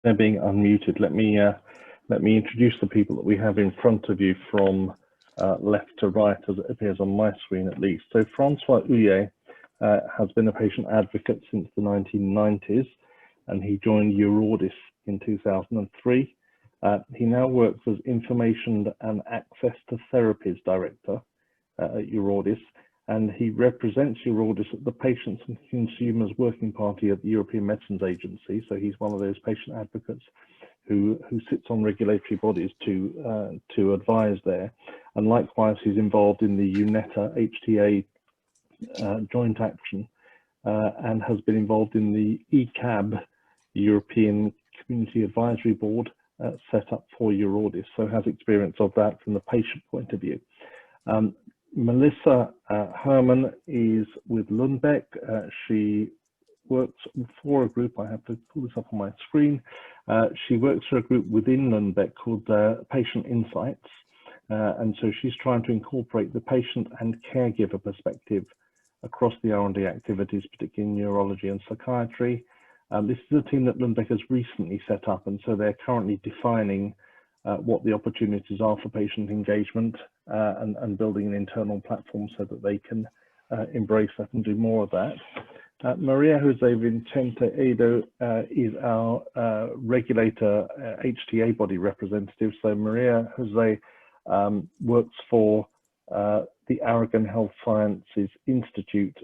They're being unmuted. Let me introduce the people that we have in front of you from left to right, as it appears on my screen at least. So Francois Houillet has been a patient advocate since the 1990s, and he joined Eurordis in 2003. He now works as Information and Access to Therapies Director at Eurordis, and he represents Eurordis at the Patients and Consumers Working Party at the European Medicines Agency. So he's one of those patient advocates who sits on regulatory bodies to advise there. And likewise, he's involved in the UNETA HTA joint action and has been involved in the ECAB, European Community Advisory Board, set up for Eurordis, so has experience of that from the patient point of view. Melissa Herman is with Lundbeck. She works for a group, I have to pull this up on my screen. She works for a group within Lundbeck called Patient Insights. And so she's trying to incorporate the patient and caregiver perspective across the R&D activities, particularly in neurology and psychiatry. This is a team that Lundbeck has recently set up, and so they're currently defining what the opportunities are for patient engagement and building an internal platform so that they can embrace that and do more of that. Maria Jose Vicente Edo is our regulator HTA body representative. So Maria Jose works for the Aragon Health Sciences Institute,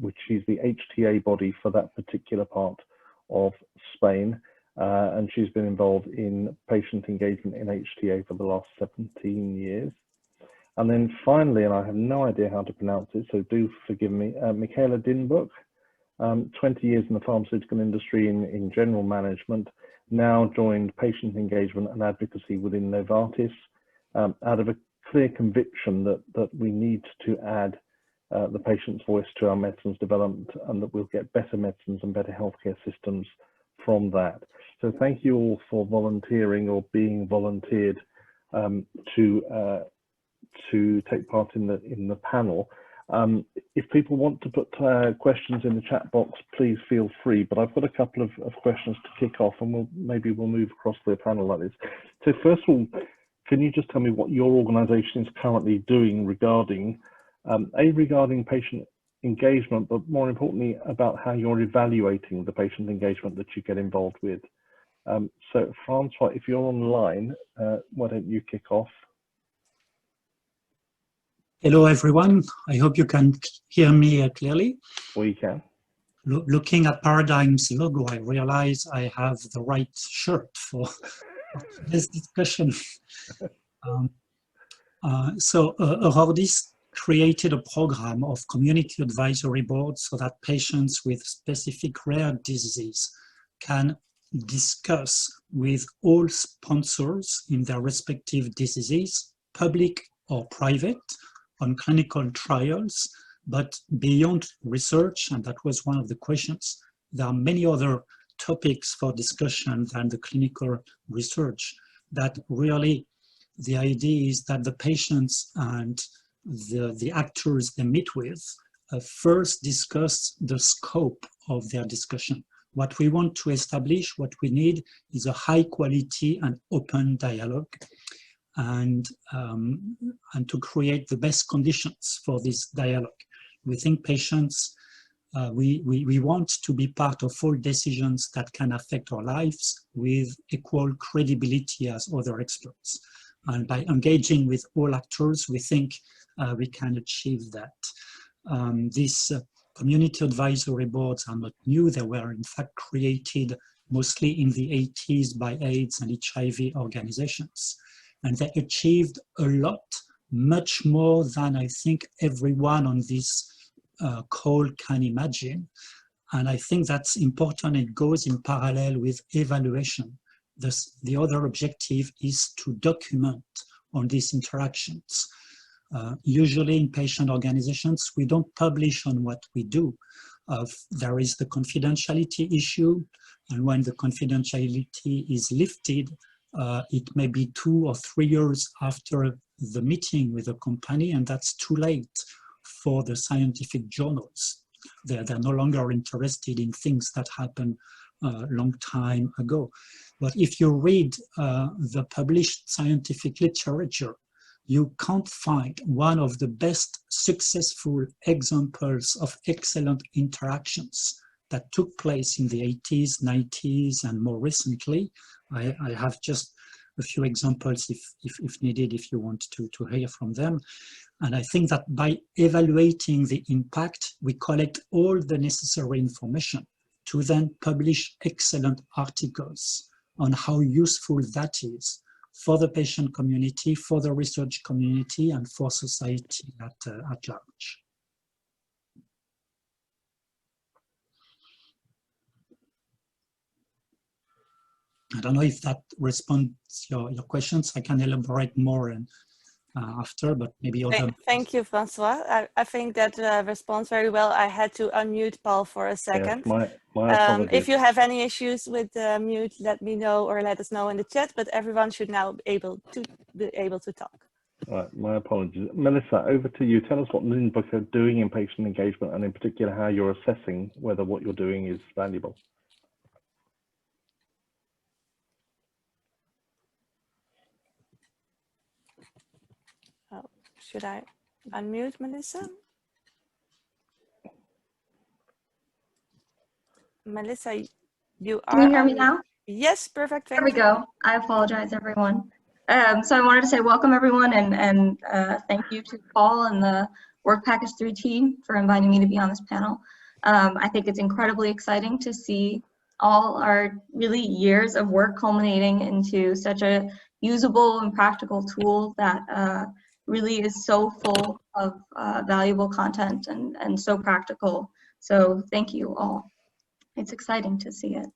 which is the HTA body for that particular part of Spain. And she's been involved in patient engagement in HTA for the last 17 years. And then finally, and I have no idea how to pronounce it, so do forgive me, Michaela Dinbuch, 20 years in the pharmaceutical industry in general management, now joined patient engagement and advocacy within Novartis, out of a clear conviction that we need to add the patient's voice to our medicines development, and that we'll get better medicines and better healthcare systems from that. So thank you all for volunteering or being volunteered to take part in the panel. If people want to put questions in the chat box, please feel free. But I've got a couple of questions to kick off, and maybe we'll move across the panel like this. So first of all, can you just tell me what your organisation is currently doing regarding regarding patient engagement, but more importantly about how you're evaluating the patient engagement that you get involved with? So Francois, if you're online, why don't you kick off? Hello everyone, I hope you can hear me clearly. We can. Looking at Paradigm's logo, I realize I have the right shirt for this discussion. Eurordis created a program of community advisory boards so that patients with specific rare diseases can discuss with all sponsors in their respective diseases, public or private, on clinical trials. But beyond research, and that was one of the questions, there are many other topics for discussion than the clinical research. That really, the idea is that the patients and the actors they meet with first discuss the scope of their discussion. What we want to establish, what we need, is a high quality and open dialogue, and to create the best conditions for this dialogue. We think patients, we want to be part of all decisions that can affect our lives with equal credibility as other experts. And by engaging with all actors, we think we can achieve that. These community advisory boards are not new. They were in fact created mostly in the 80s by AIDS and HIV organizations. And they achieved a lot, much more than I think everyone on this call can imagine. And I think that's important. It goes in parallel with evaluation. The other objective is to document on these interactions. Usually in patient organizations, we don't publish on what we do. There is the confidentiality issue, and when the confidentiality is lifted, it may be 2 or 3 years after the meeting with the company, and that's too late for the scientific journals. They're no longer interested in things that happened a long time ago. But if you read the published scientific literature, you can't find one of the best successful examples of excellent interactions that took place in the 80s, 90s, and more recently. I have just a few examples if needed, if you want to hear from them. And I think that by evaluating the impact, we collect all the necessary information to then publish excellent articles on how useful that is for the patient community, for the research community, and for society at large. I don't know if that responds your questions. I can elaborate more after, but maybe other. Thank you, Francois. I think that responds very well. I had to unmute Paul for a second. Yes, my apologies. If you have any issues with mute, let me know or let us know in the chat, but everyone should now be able to talk. Right, my apologies. Melissa, over to you. Tell us what Lindbook are doing in patient engagement, and in particular how you're assessing whether what you're doing is valuable. Oh, should I unmute Melissa? Melissa, you are. Can you hear me now? Yes, perfect. There we go. I apologize, everyone. So I wanted to say welcome, everyone, and thank you to Paul and the Work Package 3 team for inviting me to be on this panel. I think it's incredibly exciting to see all our really years of work culminating into such a usable and practical tool that really is so full of valuable content and so practical. So thank you all. It's exciting to see it.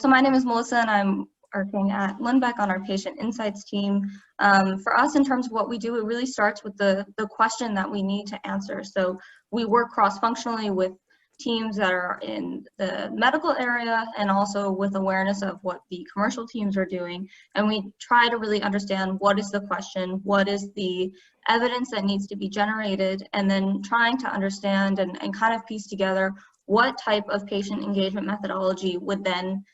So my name is Melissa, and I'm working at Lindbeck on our patient insights team. For us, in terms of what we do, it really starts with the question that we need to answer. So we work cross-functionally with teams that are in the medical area and also with awareness of what the commercial teams are doing. And we try to really understand what is the question, what is the evidence that needs to be generated, and then trying to understand and kind of piece together what type of patient engagement methodology would then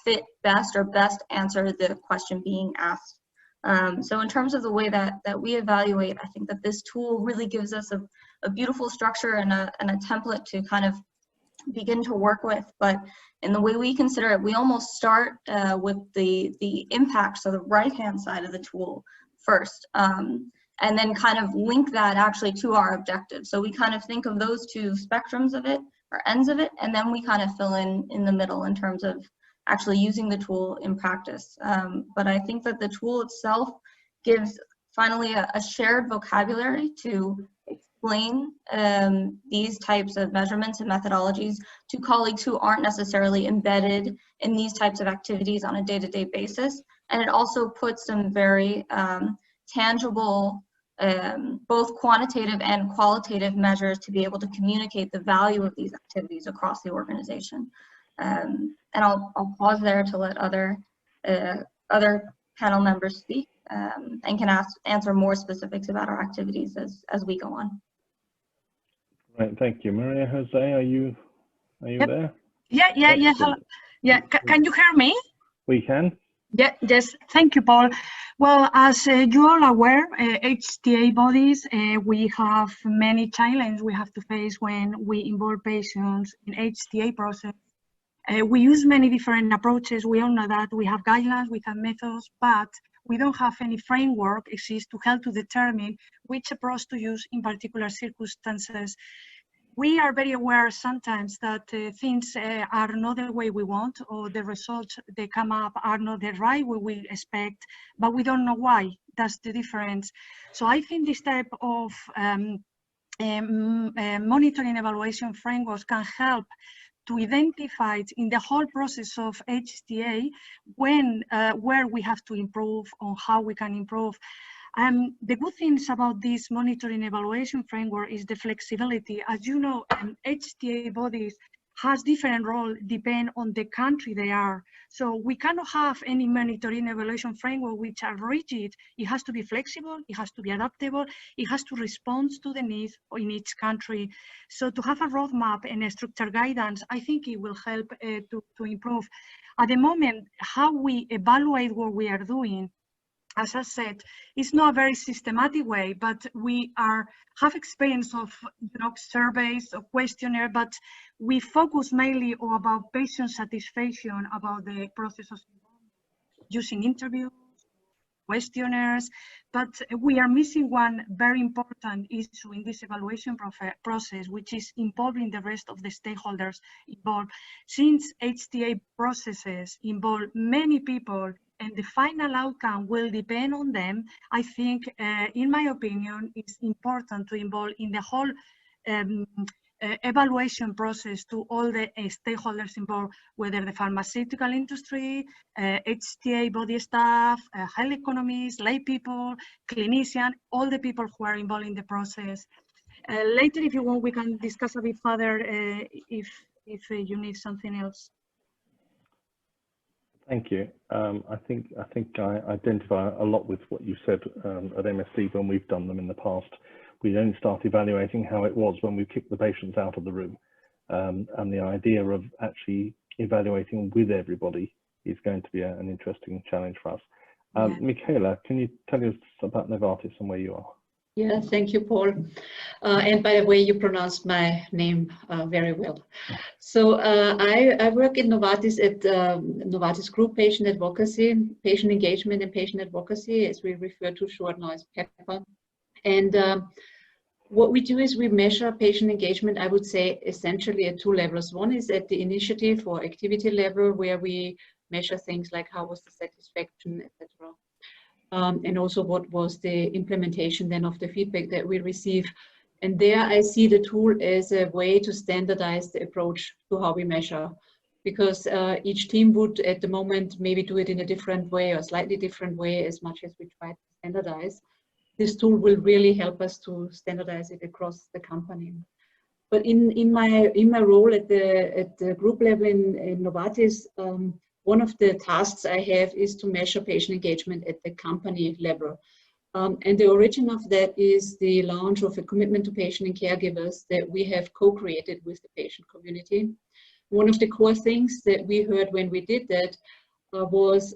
fit best or best answer the question being asked. So in terms of the way that we evaluate, I think that this tool really gives us a beautiful structure and a template to kind of begin to work with. But in the way we consider it, we almost start with the impact, so the right-hand side of the tool first, and then kind of link that actually to our objective. So we kind of think of those two spectrums of it, or ends of it, and then we kind of fill in the middle in terms of actually using the tool in practice. But I think that the tool itself gives finally a shared vocabulary to explain these types of measurements and methodologies to colleagues who aren't necessarily embedded in these types of activities on a day-to-day basis. And it also puts some very tangible both quantitative and qualitative measures to be able to communicate the value of these activities across the organization. And I'll pause there to let other panel members speak and can answer more specifics about our activities as we go on. Right, thank you. Maria Jose, are you there? Yeah. Hello. Yeah, can you hear me? We can. Yeah, yes, thank you, Paul. Well, as you all aware, HTA bodies, we have many challenges we have to face when we involve patients in HTA process. We use many different approaches. We all know that we have guidelines, we have methods, but we don't have any framework exists to help to determine which approach to use in particular circumstances. We are very aware sometimes that things are not the way we want, or the results that come up are not the right way we expect, but we don't know why. That's the difference. So I think this type of monitoring evaluation frameworks can help to identify in the whole process of HTA where we have to improve or how we can improve. The good things about this monitoring evaluation framework is the flexibility. As you know, HTA bodies has different role depend on the country they are. So we cannot have any monitoring evaluation framework which are rigid. It has to be flexible, it has to be adaptable, it has to respond to the needs in each country. So to have a roadmap and a structured guidance, I think it will help to improve. At the moment, how we evaluate what we are doing, as I said, it's not a very systematic way, but we have experience of surveys or questionnaire, but we focus mainly on about patient satisfaction about the process of using interviews, questionnaires, but we are missing one very important issue in this evaluation process, which is involving the rest of the stakeholders involved. Since HTA processes involve many people, and the final outcome will depend on them, I think, in my opinion, it's important to involve in the whole evaluation process to all the stakeholders involved, whether the pharmaceutical industry, HTA body staff, health economists, lay people, clinicians, all the people who are involved in the process. Later, if you want, we can discuss a bit further if you need something else. Thank you. I think I identify a lot with what you said at MSD when we've done them in the past. We only start evaluating how it was when we kicked the patients out of the room. And the idea of actually evaluating with everybody is going to be an interesting challenge for us. Yeah. Michaela, can you tell us about Novartis and where you are? Yeah, thank you, Paul. And by the way, you pronounced my name very well. So I work in Novartis at Novartis Group Patient Advocacy, Patient Engagement and Patient Advocacy, as we refer to short now as PEPA. And what we do is we measure patient engagement, I would say, essentially at two levels. One is at the initiative or activity level, where we measure things like how was the satisfaction, etc. And also what was the implementation then of the feedback that we receive. And there I see the tool as a way to standardize the approach to how we measure, because each team would at the moment maybe do it in a different way or slightly different way as much as we try to standardize. This tool will really help us to standardize it across the company. But in my role at the group level in Novartis, one of the tasks I have is to measure patient engagement at the company level. And the origin of that is the launch of a commitment to patient and caregivers that we have co-created with the patient community. One of the core things that we heard when we did that was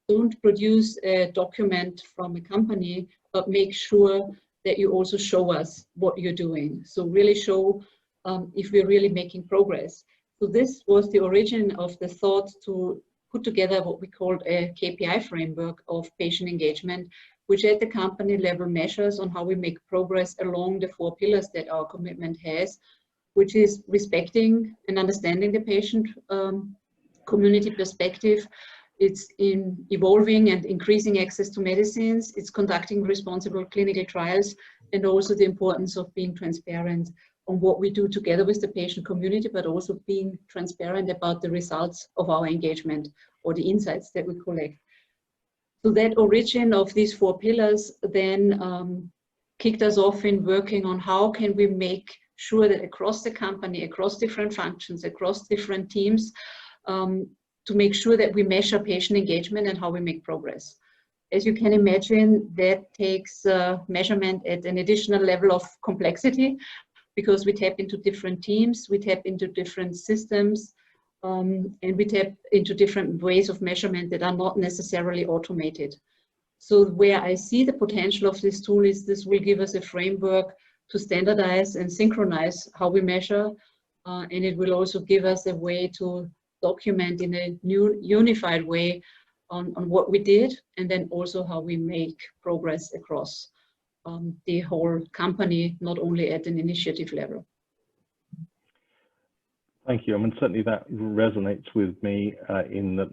don't produce a document from a company, but make sure that you also show us what you're doing. So really show if we're really making progress. So this was the origin of the thought to put together what we called a KPI framework of patient engagement, which at the company level measures on how we make progress along the 4 pillars that our commitment has, which is respecting and understanding the patient community perspective. It's in evolving and increasing access to medicines. It's conducting responsible clinical trials, and also the importance of being transparent on what we do together with the patient community, but also being transparent about the results of our engagement or the insights that we collect. So that origin of these 4 pillars then kicked us off in working on how can we make sure that across the company, across different functions, across different teams, to make sure that we measure patient engagement and how we make progress. As you can imagine, that takes measurement at an additional level of complexity, because we tap into different teams, we tap into different systems, and we tap into different ways of measurement that are not necessarily automated. So where I see the potential of this tool is this will give us a framework to standardize and synchronize how we measure, and it will also give us a way to document in a new unified way on what we did, and then also how we make progress across the whole company, not only at an initiative level. Thank you. I mean, certainly that resonates with me in that,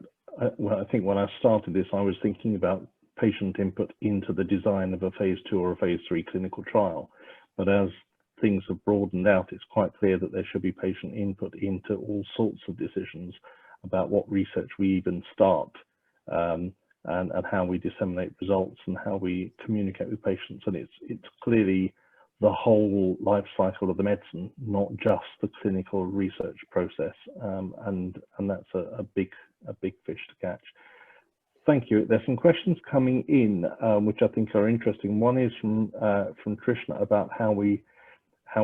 well, I think when I started this, I was thinking about patient input into the design of a phase 2 or a phase 3 clinical trial. But as things have broadened out, it's quite clear that there should be patient input into all sorts of decisions about what research we even start, and how we disseminate results and how we communicate with patients. And it's clearly the whole life cycle of the medicine, not just the clinical research process, and that's a big fish to catch. Thank you. There's some questions coming in, which I think are interesting. One is from Trishna about how we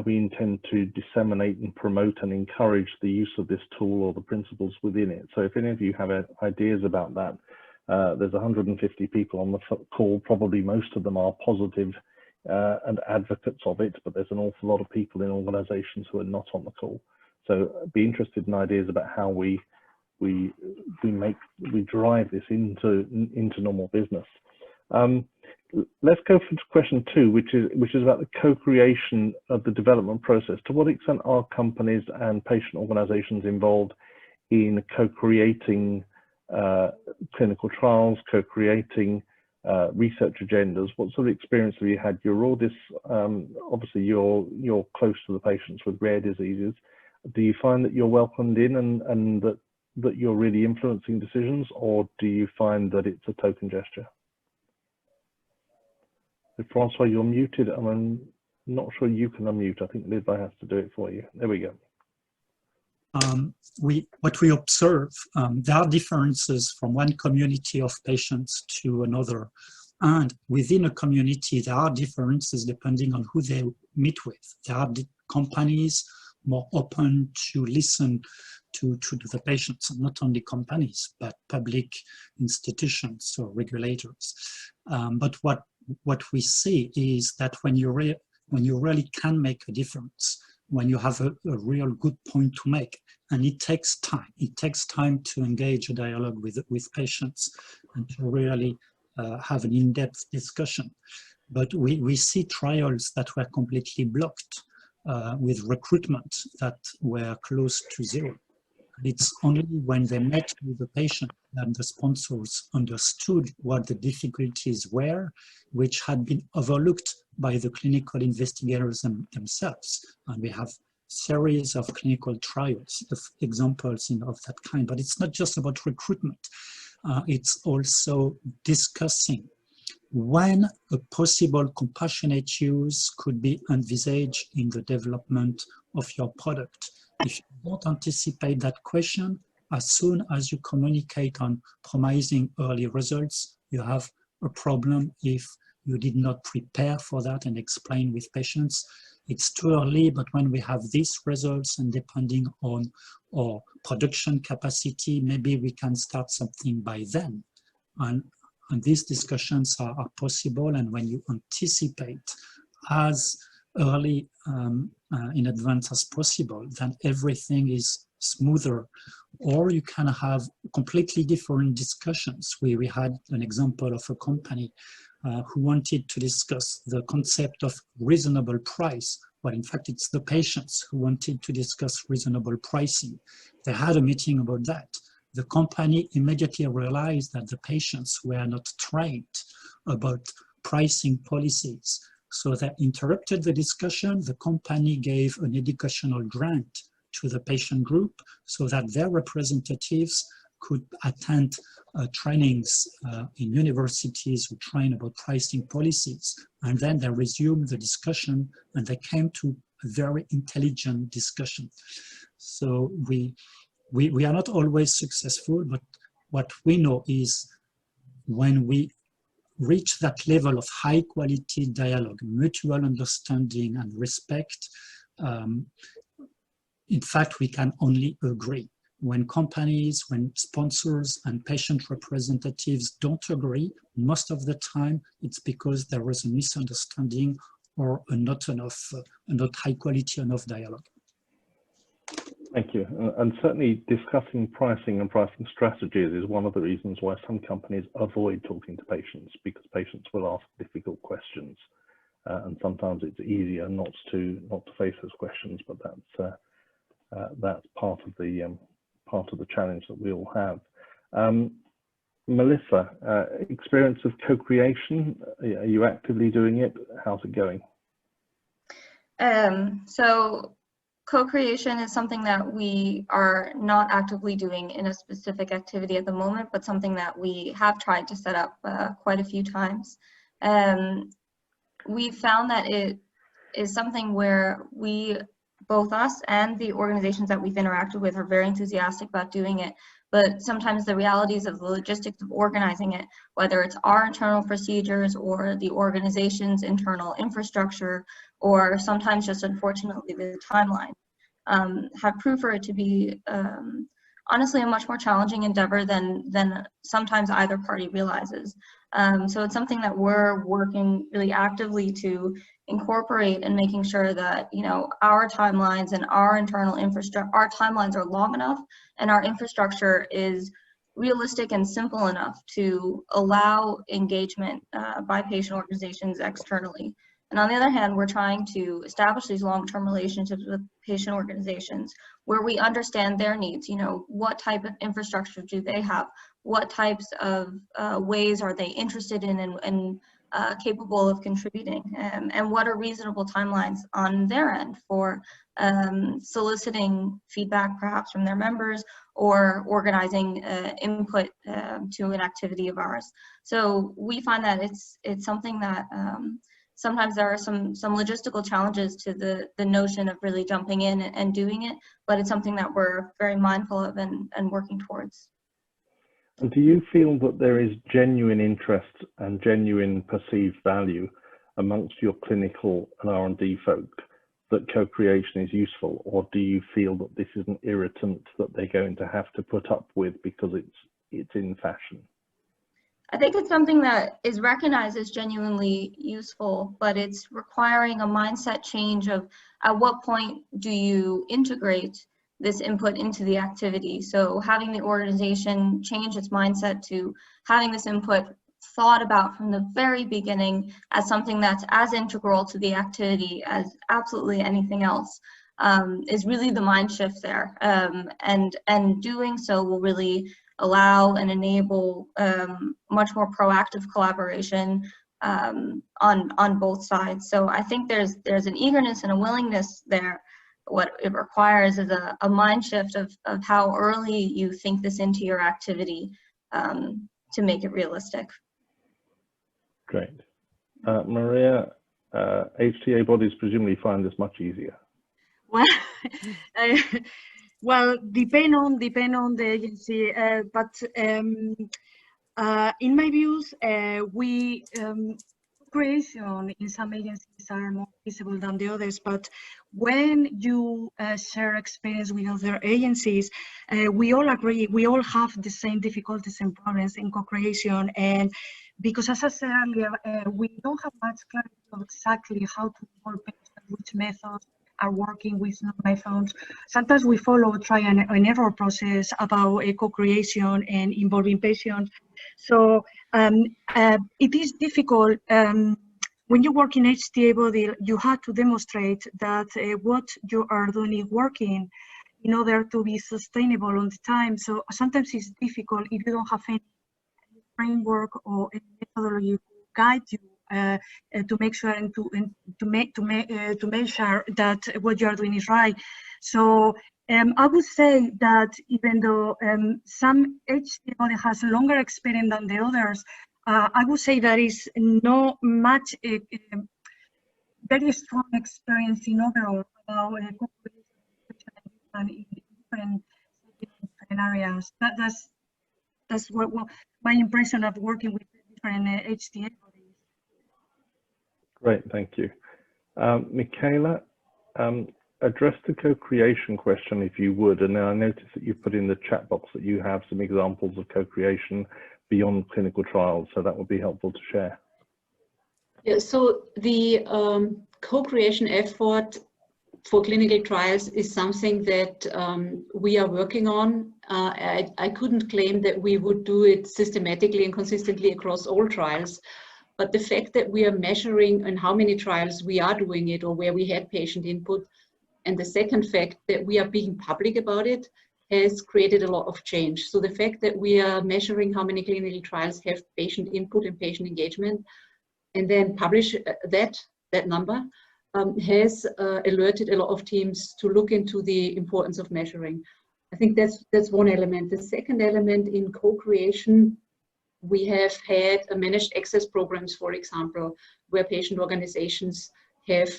intend to disseminate and promote and encourage the use of this tool or the principles within it. So if any of you have ideas about that, there's 150 people on the call. Probably most of them are positive and advocates of it, but there's an awful lot of people in organizations who are not on the call. So I'd be interested in ideas about how we drive this into normal business. Let's go for question 2, which is about the co-creation of the development process. To what extent are companies and patient organizations involved in co-creating clinical trials, co-creating research agendas? What sort of experience have you had? You're all this, obviously you're close to the patients with rare diseases. Do you find that you're welcomed in and that you're really influencing decisions, or do you find that it's a token gesture? So Francois, you're muted, and I'm not sure you can unmute. I think Lidva has to do it for you. There we go. What we observe, there are differences from one community of patients to another. And within a community, there are differences depending on who they meet with. There are companies more open to listen to the patients, and not only companies, but public institutions or regulators. But what we see is that when you really can make a difference, when you have a real good point to make, and it takes time to engage a dialogue with patients and to really have an in-depth discussion. But we see trials that were completely blocked with recruitment that were close to zero. It's only when they met with the patient that the sponsors understood what the difficulties were, which had been overlooked by the clinical investigators themselves. And we have series of clinical trials, of examples of that kind. But it's not just about recruitment. It's also discussing when a possible compassionate use could be envisaged in the development of your product. If you don't anticipate that question, as soon as you communicate on promising early results, you have a problem if you did not prepare for that and explain with patients. It's too early, but when we have these results and depending on our production capacity, maybe we can start something by then. And these discussions are possible, and when you anticipate as early in advance as possible, then everything is smoother. Or you can have completely different discussions. We had an example of a company who wanted to discuss the concept of reasonable price. Well, in fact, it's the patients who wanted to discuss reasonable pricing. They had a meeting about that. The company immediately realized that the patients were not trained about pricing policies. So they interrupted the discussion. The company gave an educational grant to the patient group so that their representatives could attend trainings in universities who train about pricing policies. And then they resumed the discussion and they came to a very intelligent discussion. So we are not always successful, but what we know is when we reach that level of high quality dialogue, mutual understanding and respect, in fact, we can only agree. When companies, when sponsors and patient representatives don't agree, most of the time it's because there was a misunderstanding or not high quality enough dialogue. Thank you. And certainly discussing pricing and pricing strategies is one of the reasons why some companies avoid talking to patients, because patients will ask difficult questions. And sometimes it's easier not to face those questions, but that's part of the challenge that we all have. Melissa, experience of co-creation, are you actively doing it? How's it going? So co-creation is something that we are not actively doing in a specific activity at the moment, but something that we have tried to set up quite a few times. We found that is something where both us and the organizations that we've interacted with are very enthusiastic about doing it. But sometimes the realities of the logistics of organizing it, whether it's our internal procedures or the organization's internal infrastructure, or sometimes just unfortunately the timeline, have proved for it to be honestly a much more challenging endeavor than sometimes either party realizes. So it's something that we're working really actively to incorporate and making sure that, you know, our timelines and our internal infrastructure, our timelines are long enough and our infrastructure is realistic and simple enough to allow engagement by patient organizations externally. And on the other hand, we're trying to establish these long-term relationships with patient organizations where we understand their needs. You know, what type of infrastructure do they have? What types of ways are they interested in and capable of contributing? And what are reasonable timelines on their end for soliciting feedback perhaps from their members or organizing input to an activity of ours. So we find that it's something that sometimes there are some logistical challenges to the notion of really jumping in and doing it, but it's something that we're very mindful of and working towards. And do you feel that there is genuine interest and genuine perceived value amongst your clinical and R&D folk that co-creation is useful, or do you feel that this is an irritant that they're going to have to put up with because it's in fashion? I think it's something that is recognized as genuinely useful, but it's requiring a mindset change of at what point do you integrate this input into the activity. So having the organization change its mindset to having this input thought about from the very beginning as something that's as integral to the activity as absolutely anything else is really the mind shift there. And doing so will really allow and enable much more proactive collaboration on both sides. So I think there's an eagerness and a willingness there. What it requires is a mind shift of how early you think this into your activity to make it realistic. Great. Maria, HTA bodies presumably find this much easier. Well, well, depend on the agency, but in my views, creation in some agencies are more visible than the others. But when you share experience with other agencies, we all agree, we all have the same difficulties and problems in co-creation. And because, as I said earlier, we don't have much clarity of exactly how to involve patients, which methods are working with methods. Sometimes we follow try and error process about co-creation and involving patients. So it is difficult when you work in HTA body. You have to demonstrate that what you are doing is working in order to be sustainable on the time. So sometimes it's difficult if you don't have any framework or any methodology to guide you to make sure and to measure that what you are doing is right. So I would say that even though some HTA body has longer experience than the others, I would say there is no much very strong experience in overall about in different areas. That's what my impression of working with different HTA bodies. Great, thank you. Michaela, address the co-creation question if you would, and then I noticed that you put in the chat box that you have some examples of co-creation beyond clinical trials, so that would be helpful to share. Yeah, so the co-creation effort for clinical trials is something that we are working on. I couldn't claim that we would do it systematically and consistently across all trials, but the fact that we are measuring in how many trials we are doing it or where we had patient input, and the second fact that we are being public about it, has created a lot of change. So the fact that we are measuring how many clinical trials have patient input and patient engagement, and then publish that number, has alerted a lot of teams to look into the importance of measuring. I think that's one element. The second element in co-creation, we have had managed access programs, for example, where patient organizations have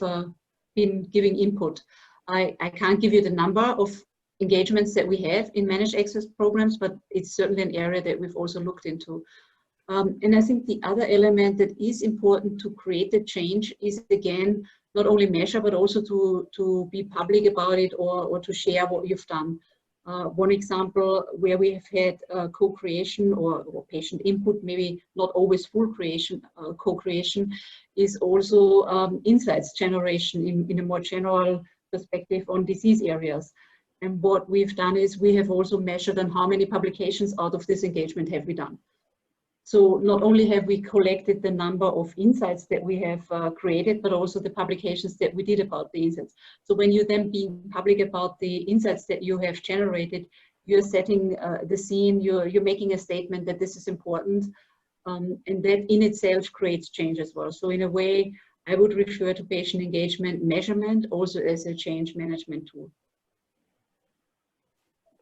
been giving input. I can't give you the number of engagements that we have in managed access programs, but it's certainly an area that we've also looked into. And I think the other element that is important to create the change is, again, not only measure, but also to be public about it, or to share what you've done. One example where we have had co-creation or patient input, maybe not always full creation, co-creation, is also insights generation in a more general perspective on disease areas. And what we've done is we have also measured on how many publications out of this engagement have we done. So not only have we collected the number of insights that we have created, but also the publications that we did about the insights. So when you then being public about the insights that you have generated, you're setting the scene, you're making a statement that this is important, and that in itself creates change as well. So in a way, I would refer to patient engagement measurement also as a change management tool.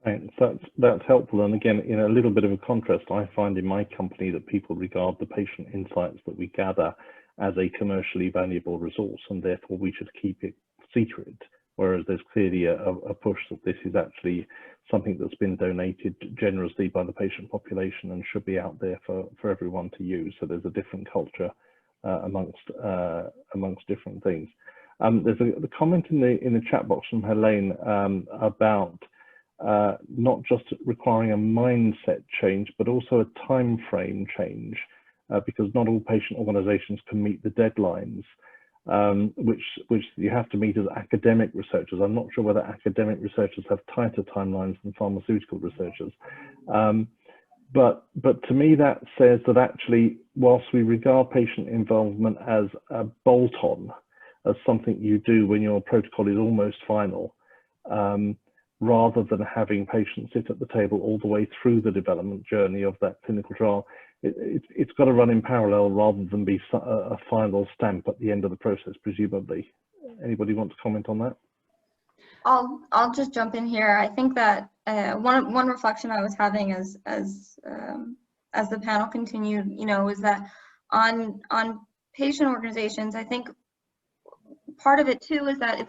Thanks. That's helpful. And again, in a little bit of a contrast, I find in my company that people regard the patient insights that we gather as a commercially valuable resource, and therefore we should keep it secret. Whereas there's clearly a push that this is actually something that's been donated generously by the patient population and should be out there for everyone to use. So there's a different culture amongst different things. There's a comment in the chat box from Helene about not just requiring a mindset change, but also a time frame change, because not all patient organizations can meet the deadlines, which you have to meet as academic researchers. I'm not sure whether academic researchers have tighter timelines than pharmaceutical researchers. But to me, that says that actually, whilst we regard patient involvement as a bolt-on, as something you do when your protocol is almost final, rather than having patients sit at the table all the way through the development journey of that clinical trial, it's got to run in parallel rather than be a final stamp at the end of the process, presumably. Anybody want to comment on that? I'll just jump in here. I think that one reflection I was having as the panel continued, is that on patient organizations, I think part of it too is that if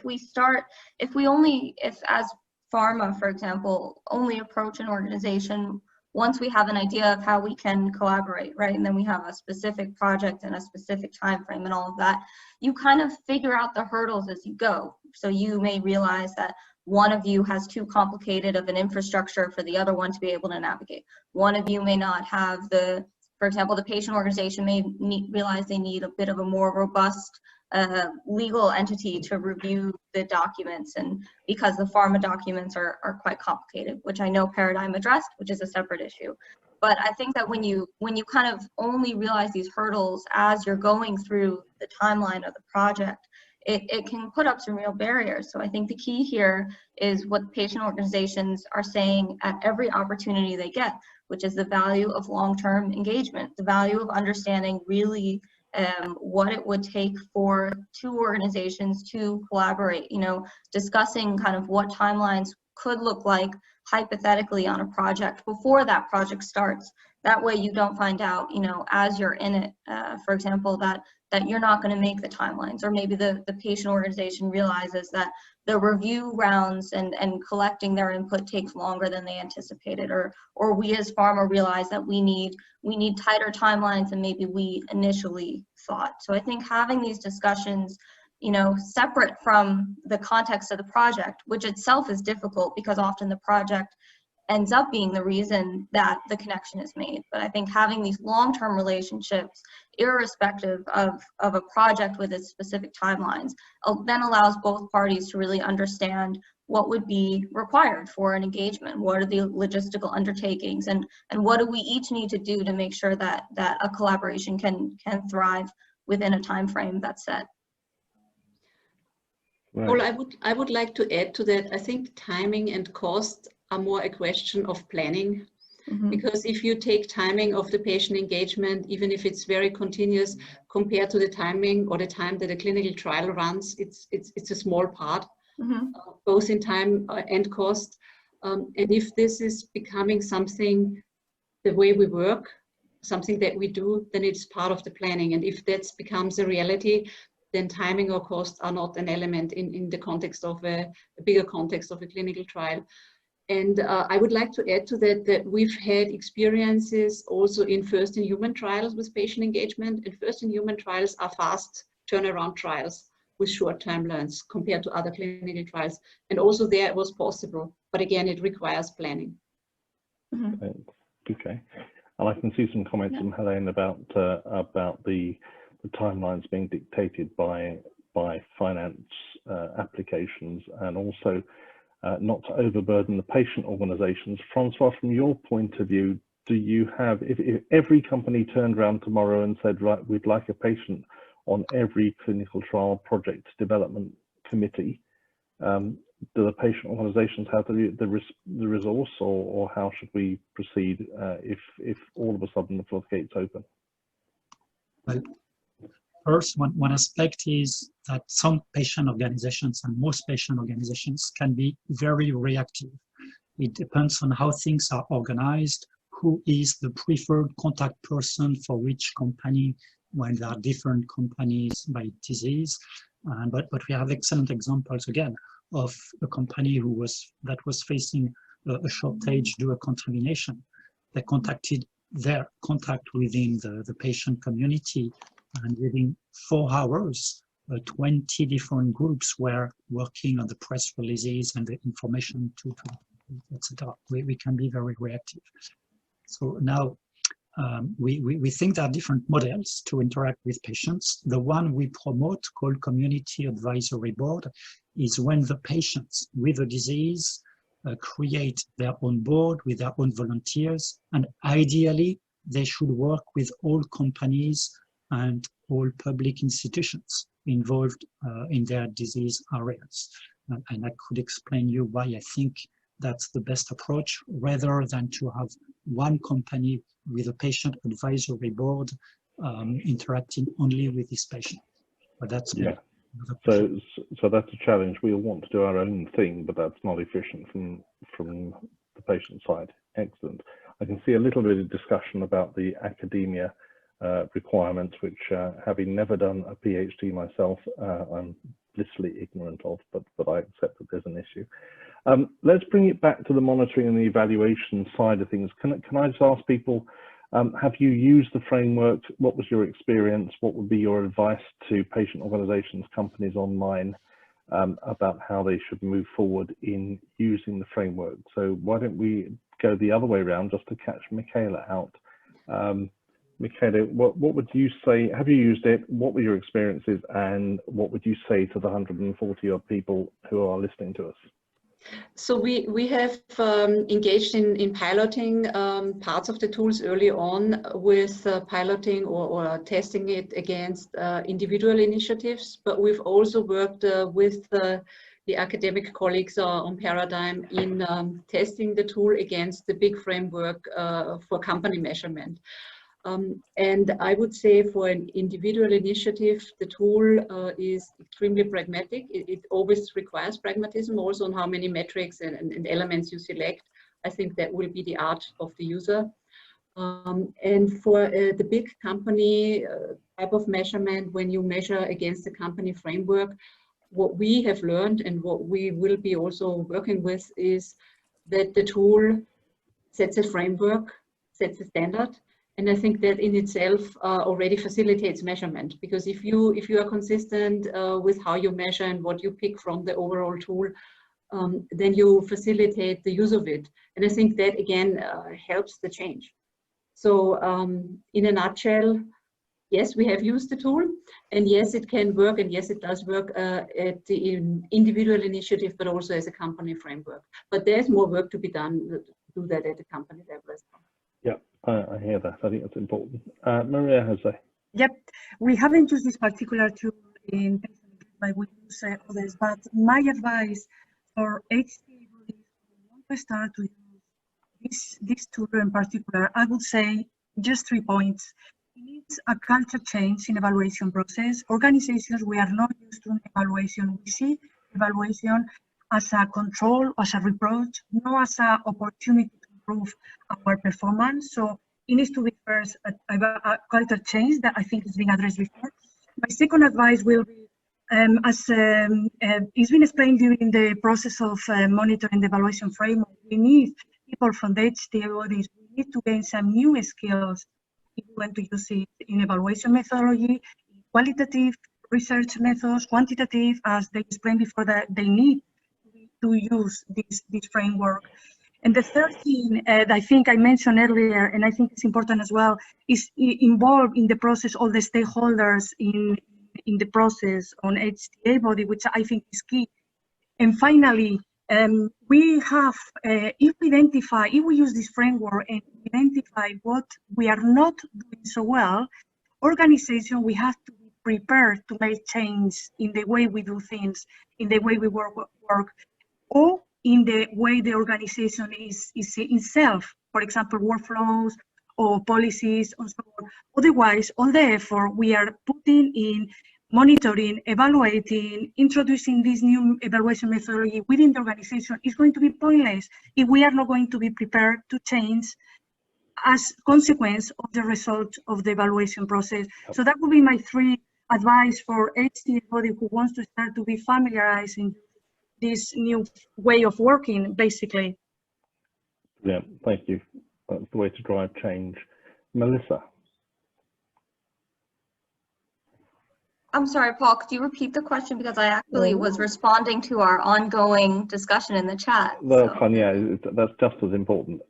as pharma, for example, only approach an organization once we have an idea of how we can collaborate, right? And then we have a specific project and a specific time frame and all of that, you kind of figure out the hurdles as you go. So you may realize that one of you has too complicated of an infrastructure for the other one to be able to navigate. One of you may not have for example, the patient organization may realize they need a bit of a more robust legal entity to review the documents, and because the pharma documents are quite complicated, which I know Paradigm addressed, which is a separate issue. But I think that when you kind of only realize these hurdles as you're going through the timeline of the project, it can put up some real barriers. So I think the key here is what patient organizations are saying at every opportunity they get, which is the value of long-term engagement, the value of understanding really what it would take for two organizations to collaborate, discussing kind of what timelines could look like hypothetically on a project before that project starts. That way you don't find out, as you're in it, for example, that you're not going to make the timelines, or maybe the patient organization realizes that the review rounds and collecting their input takes longer than they anticipated, or we as pharma realize that we need tighter timelines than maybe we initially thought. So I think having these discussions, separate from the context of the project, which itself is difficult because often the project ends up being the reason that the connection is made. But I think having these long-term relationships, irrespective of a project with its specific timelines, then allows both parties to really understand what would be required for an engagement, what are the logistical undertakings, and what do we each need to do to make sure that a collaboration can thrive within a time frame that's set. Right. Well, I would like to add to that. I think timing and cost are more a question of planning. Mm-hmm. Because if you take timing of the patient engagement, even if it's very continuous, compared to the timing or the time that a clinical trial runs, it's a small part, mm-hmm. Both in time and cost. And if this is becoming something, the way we work, something that we do, then it's part of the planning. And if that becomes a reality, then timing or cost are not an element in the context of a bigger context of a clinical trial. And I would like to add to that we've had experiences also in first-in-human trials with patient engagement, and first-in-human trials are fast turnaround trials with short timelines compared to other clinical trials. And also there it was possible, but again, it requires planning. Okay, and I can see some comments from Helene about the timelines being dictated by finance applications, and also not to overburden the patient organizations. Francois, from your point of view, do you have, if every company turned around tomorrow and said, right, we'd like a patient on every clinical trial project development committee, do the patient organizations have the resource, or how should we proceed if all of a sudden the floodgates open? Well, first, one aspect is that some patient organizations, and most patient organizations, can be very reactive. It depends on how things are organized, who is the preferred contact person for which company, when there are different companies by disease. But we have excellent examples again of a company that was facing a shortage due to contamination. They contacted their contact within the patient community, and within 4 hours, 20 different groups were working on the press releases and the information etc. We can be very reactive. So now we think there are different models to interact with patients. The one we promote, called Community Advisory Board, is when the patients with the disease create their own board with their own volunteers, and ideally they should work with all companies and all public institutions involved in their disease areas. And I could explain you why I think that's the best approach, rather than to have one company with a patient advisory board interacting only with this patient. But that's so that's a challenge. We all want to do our own thing, but that's not efficient from the patient side. Excellent. I can see a little bit of discussion about the academia requirements, which having never done a PhD myself, I'm blissfully ignorant of, but I accept that there's an issue. Let's bring it back to the monitoring and the evaluation side of things. Can I just ask people, have you used the framework? What was your experience? What would be your advice to patient organizations, companies online, about how they should move forward in using the framework? So why don't we go the other way around, just to catch Michaela out. Michaela, what would you say, have you used it? What were your experiences, and what would you say to the 140 odd people who are listening to us? So we have engaged in piloting parts of the tools early on, with piloting or testing it against individual initiatives, but we've also worked with the academic colleagues on Paradigm in testing the tool against the big framework for company measurement. And I would say for an individual initiative, the tool is extremely pragmatic. It always requires pragmatism, also on how many metrics and elements you select. I think that will be the art of the user. And for the big company type of measurement, when you measure against the company framework, what we have learned and what we will be also working with is that the tool sets a framework, sets a standard. And I think that in itself already facilitates measurement, because if you are consistent with how you measure and what you pick from the overall tool, then you facilitate the use of it. And I think that again helps the change. So in a nutshell, yes, we have used the tool, and yes, it can work, and yes, it does work at the individual initiative, but also as a company framework. But there's more work to be done to do that at the company level as well. Yeah, I hear that. I think that's important. Maria Jose. Yep, we haven't used this particular tool in patient engagement, but we use others. But my advice for HTA bodies who want to start to use this tool in particular, I would say just 3 points. It needs a culture change in evaluation process. Organizations, we are not used to evaluation. We see evaluation as a control, as a reproach, not as an opportunity to improve our performance. So it needs to be first a culture change that I think is being addressed before. My second advice will be, as it's been explained during the process of monitoring the evaluation framework, we need people from the HTA bodies. We need to gain some new skills if we want to use it in evaluation methodology, qualitative research methods, quantitative, as they explained before, that they need to use this framework. And the third thing that I think I mentioned earlier, and I think it's important as well, is involve in the process all the stakeholders in the process on HTA body, which I think is key. And finally, we have, if we use this framework and identify what we are not doing so well, organization, we have to be prepared to make change in the way we do things, in the way we work, or in the way the organization is itself, for example, workflows or policies and so on. Otherwise, all the effort we are putting in monitoring, evaluating, introducing this new evaluation methodology within the organization is going to be pointless if we are not going to be prepared to change as consequence of the result of the evaluation process. So that would be my three advice for HTA body who wants to start to be familiarizing this new way of working, basically. Yeah, thank you. That's the way to drive change. Melissa. I'm sorry, Paul, could you repeat the question? Because I actually was responding to our ongoing discussion in the chat. That's fine, yeah, that's just as important.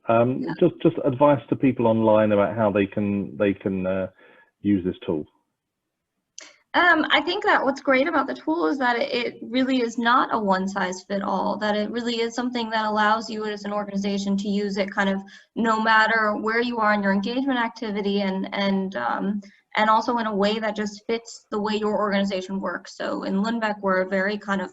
Just advice to people online about how they can use this tool. I think that what's great about the tool is that it really is not a one-size-fits-all, that it really is something that allows you as an organization to use it kind of no matter where you are in your engagement activity, and also in a way that just fits the way your organization works. So in Lundbeck, we're a very kind of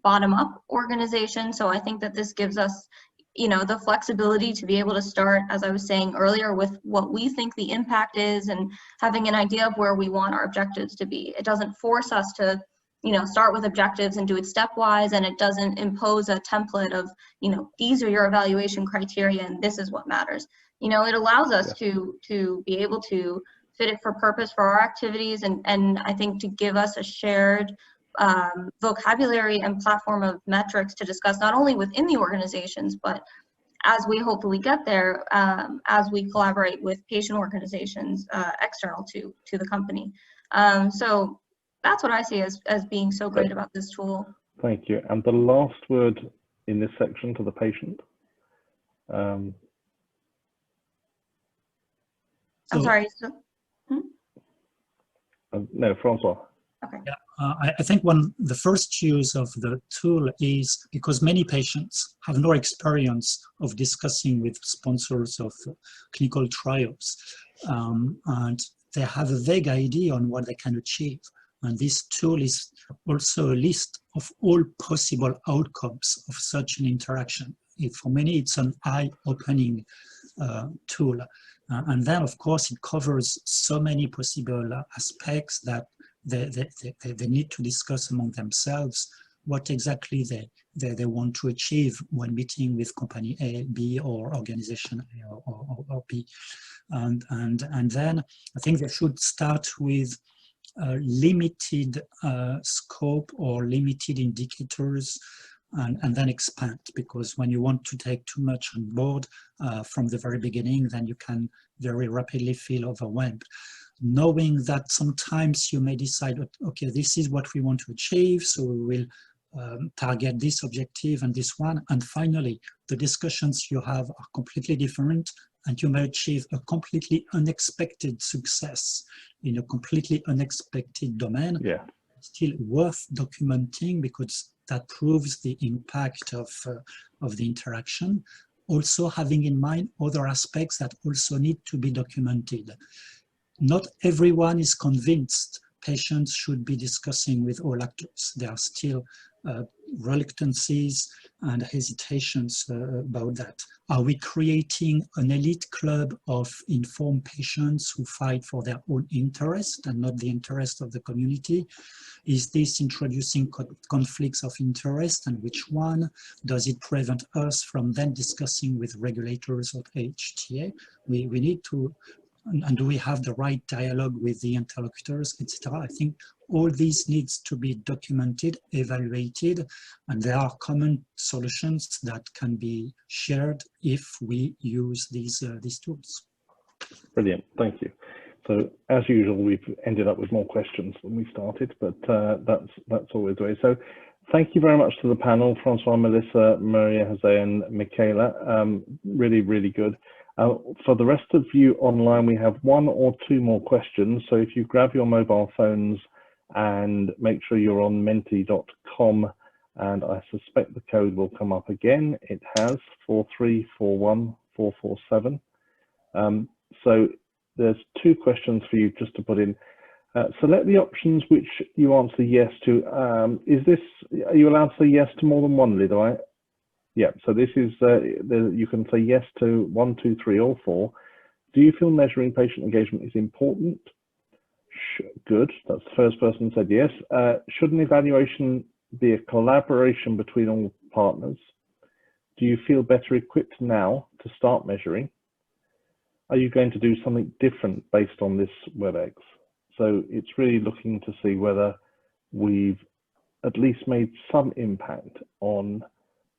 bottom-up organization, so I think that this gives us, you know, the flexibility to be able to start, as I was saying earlier, with what we think the impact is and having an idea of where we want our objectives to be. It doesn't force us to, you know, start with objectives and do it stepwise, and it doesn't impose a template of, you know, these are your evaluation criteria and this is what matters. You know, it allows us to be able to fit it for purpose for our activities, and I think to give us a shared vocabulary and platform of metrics to discuss not only within the organizations, but as we hopefully get there, as we collaborate with patient organizations external to the company. So that's what I see as being so great about this tool. Thank you. And the last word in this section to the patient. I'm sorry. No, Francois. Okay. Yeah, I think the first use of the tool is because many patients have no experience of discussing with sponsors of clinical trials, and they have a vague idea on what they can achieve. And this tool is also a list of all possible outcomes of such an interaction. For many, it's an eye-opening tool. And then, of course, it covers so many possible aspects that they need to discuss among themselves what exactly they want to achieve when meeting with company A, B, or organization A or B. And then I think they should start with limited scope or limited indicators, and then expand, because when you want to take too much on board from the very beginning, then you can very rapidly feel overwhelmed. Knowing that sometimes you may decide, okay, this is what we want to achieve, so we will target this objective and this one, and finally the discussions you have are completely different, and you may achieve a completely unexpected success in a completely unexpected domain. Yeah. Still worth documenting, because that proves the impact of the interaction. Also having in mind other aspects that also need to be documented. Not everyone is convinced patients should be discussing with all actors. There are still reluctances and hesitations about that. Are we creating an elite club of informed patients who fight for their own interest and not the interest of the community? Is this introducing conflicts of interest, and which one? Does it prevent us from then discussing with regulators or HTA? We need to and do we have the right dialogue with the interlocutors, etc. I think all this needs to be documented, evaluated, and there are common solutions that can be shared if we use these tools. Brilliant, thank you. So as usual, we've ended up with more questions than we started, but that's always the way. So thank you very much to the panel, Francois, Melissa, Maria Jose, and Michaela. Really, really good. For the rest of you online, we have 1 or 2 more questions. So if you grab your mobile phones and make sure you're on menti.com, and I suspect the code will come up again. It has 4341447. So there's 2 questions for you just to put in. Select the options which you answer yes to. Are you allowed to say yes to more than one, Lido, right? Yeah, so this is, you can say yes to 1, 2, 3, or 4. Do you feel measuring patient engagement is important? Good, that's the first person who said yes. Should an evaluation be a collaboration between all partners? Do you feel better equipped now to start measuring? Are you going to do something different based on this WebEx? So it's really looking to see whether we've at least made some impact on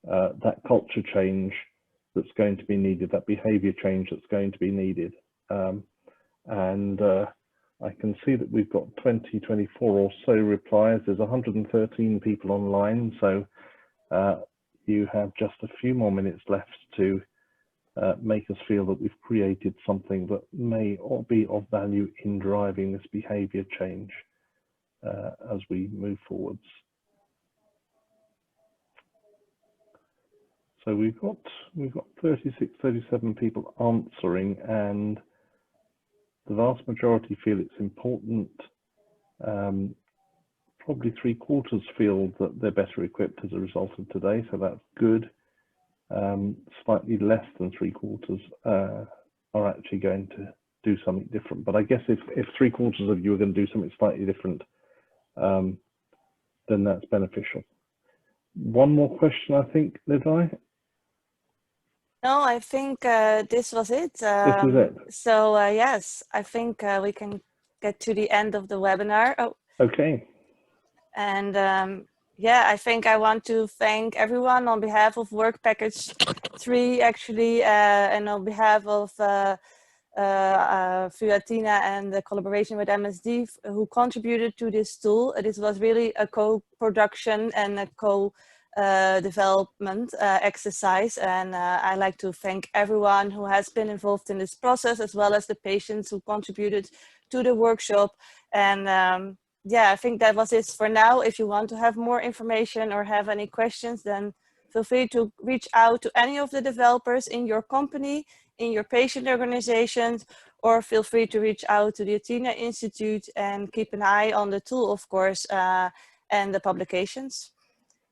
that culture change that's going to be needed, that behavior change that's going to be needed. I can see that we've got 24 or so replies. There's 113 people online, so you have just a few more minutes left to make us feel that we've created something that may be of value in driving this behavior change as we move forwards. So we've got 36, 37 people answering, and the vast majority feel it's important. Probably 3/4 feel that they're better equipped as a result of today, so that's good. Slightly less than 3/4 are actually going to do something different. But I guess if 3/4 of you are going to do something slightly different, then that's beneficial. One more question, I think, Lidai? No, I think this was it. This is it. So yes, I think we can get to the end of the webinar. Oh. Okay. And yeah, I think I want to thank everyone on behalf of Work Package 3, actually, and on behalf of Fuatina and the collaboration with MSD who contributed to this tool. This was really a co-production and a co-development exercise, and I like to thank everyone who has been involved in this process, as well as the patients who contributed to the workshop. And yeah, I think that was it for now. If you want to have more information or have any questions, then feel free to reach out to any of the developers in your company, in your patient organizations, or feel free to reach out to the Athena Institute and keep an eye on the tool, of course, and the publications.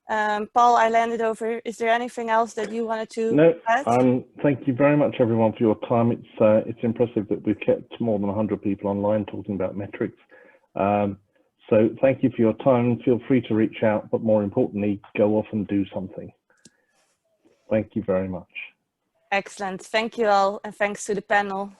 Paul, I landed over. Is there anything else that you wanted to add? No, thank you very much, everyone, for your time. It's impressive that we've kept more than 100 people online talking about metrics. So thank you for your time. Feel free to reach out, but more importantly, go off and do something. Thank you very much. Excellent. Thank you all, and thanks to the panel.